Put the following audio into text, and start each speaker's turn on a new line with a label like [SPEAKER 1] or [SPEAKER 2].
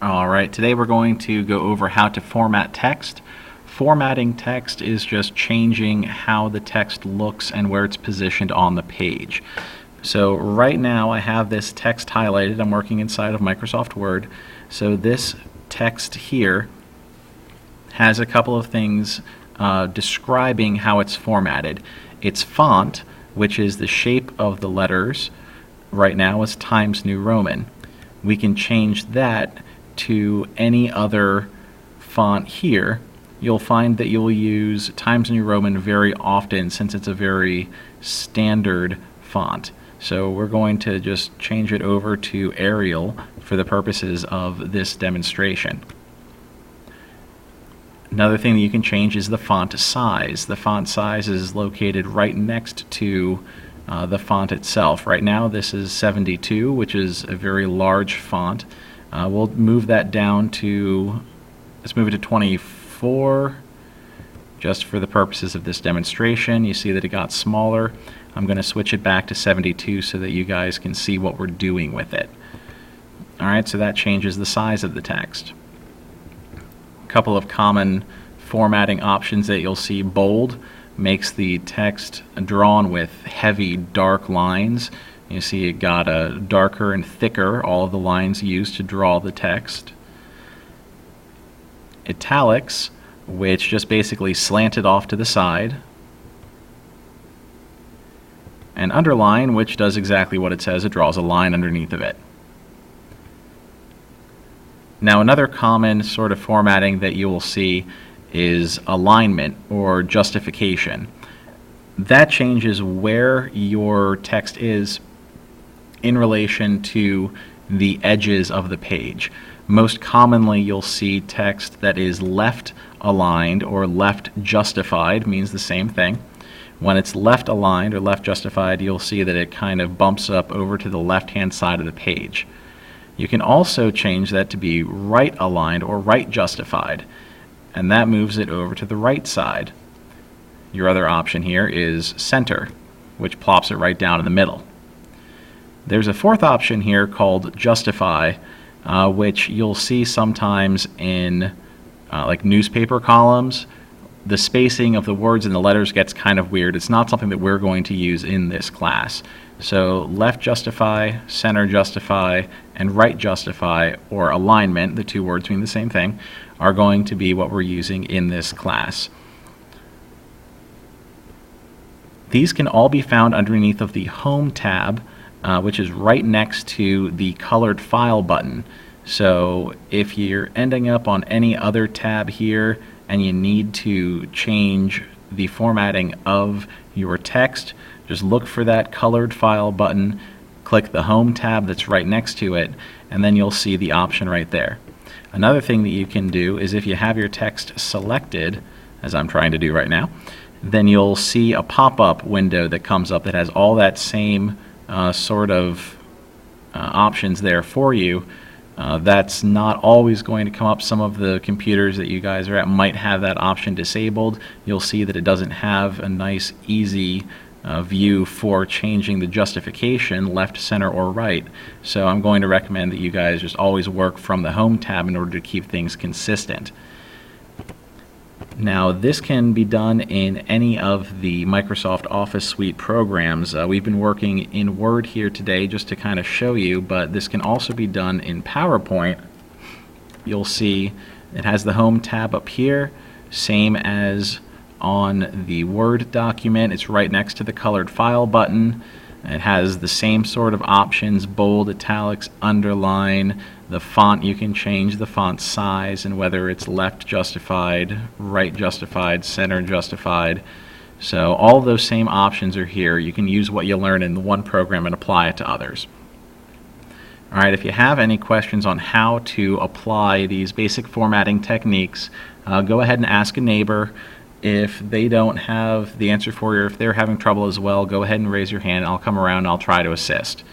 [SPEAKER 1] All right, today we're going to go over how to format text. Formatting text is just changing how the text looks and where it's positioned on the page. So right now I have this text highlighted. I'm working inside of Microsoft Word. So this text here has a couple of things describing how it's formatted. Its font, which is the shape of the letters, right now is Times New Roman. We can change that to any other font here. You'll find that you'll use Times New Roman very often since it's a very standard font. So we're going to just change it over to Arial for the purposes of this demonstration. Another thing that you can change is the font size. The font size is located right next to the font itself. Right now this is 72, which is a very large font. We'll move that down to, let's move it to 24 just for the purposes of this demonstration. You see that it got smaller. I'm going to switch it back to 72 so that you guys can see what we're doing with it. Alright, so that changes the size of the text. A couple of common formatting options that you'll see: bold makes the text drawn with heavy, dark lines. You see it got a darker and thicker, all of the lines used to draw the text. Italics, which just basically slanted off to the side. And underline, which does exactly what it says, it draws a line underneath of it. Now another common sort of formatting that you will see is alignment or justification. That changes where your text is in relation to the edges of the page. Most commonly you'll see text that is left aligned or left justified, means the same thing. When it's left aligned or left justified, you'll see that it kind of bumps up over to the left hand side of the page. You can also change that to be right aligned or right justified, and that moves it over to the right side. Your other option here is center, which plops it right down in the middle. There's a fourth option here called justify, which you'll see sometimes in like newspaper columns. The spacing of the words and the letters gets kind of weird. It's not something that we're going to use in this class. So left justify, center justify, and right justify, or alignment, the two words mean the same thing, are going to be what we're using in this class. These can all be found underneath of the Home tab, which is right next to the colored file button. So if you're ending up on any other tab here and you need to change the formatting of your text, just look for that colored file button, click the Home tab that's right next to it, and then you'll see the option right there. Another thing that you can do is if you have your text selected, as I'm trying to do right now, then you'll see a pop-up window that comes up that has all that same sort of options there for you. That's not always going to come up. Some of the computers that you guys are at might have that option disabled. You'll see that it doesn't have a nice, easy view for changing the justification left, center, or right. So I'm going to recommend that you guys just always work from the Home tab in order to keep things consistent. Now this can be done in any of the Microsoft Office Suite programs. We've been working in Word here today just to kind of show you, but this can also be done in PowerPoint. You'll see it has the Home tab up here, same as on the Word document. It's right next to the colored file button. It has the same sort of options: bold, italics, underline. The font, you can change the font size and whether it's left justified, right justified, center justified. So all of those same options are here. You can use what you learn in the one program and apply it to others. Alright, if you have any questions on how to apply these basic formatting techniques, go ahead and ask a neighbor. If they don't have the answer for you, or if they're having trouble as well, go ahead and raise your hand. I'll come around and I'll try to assist.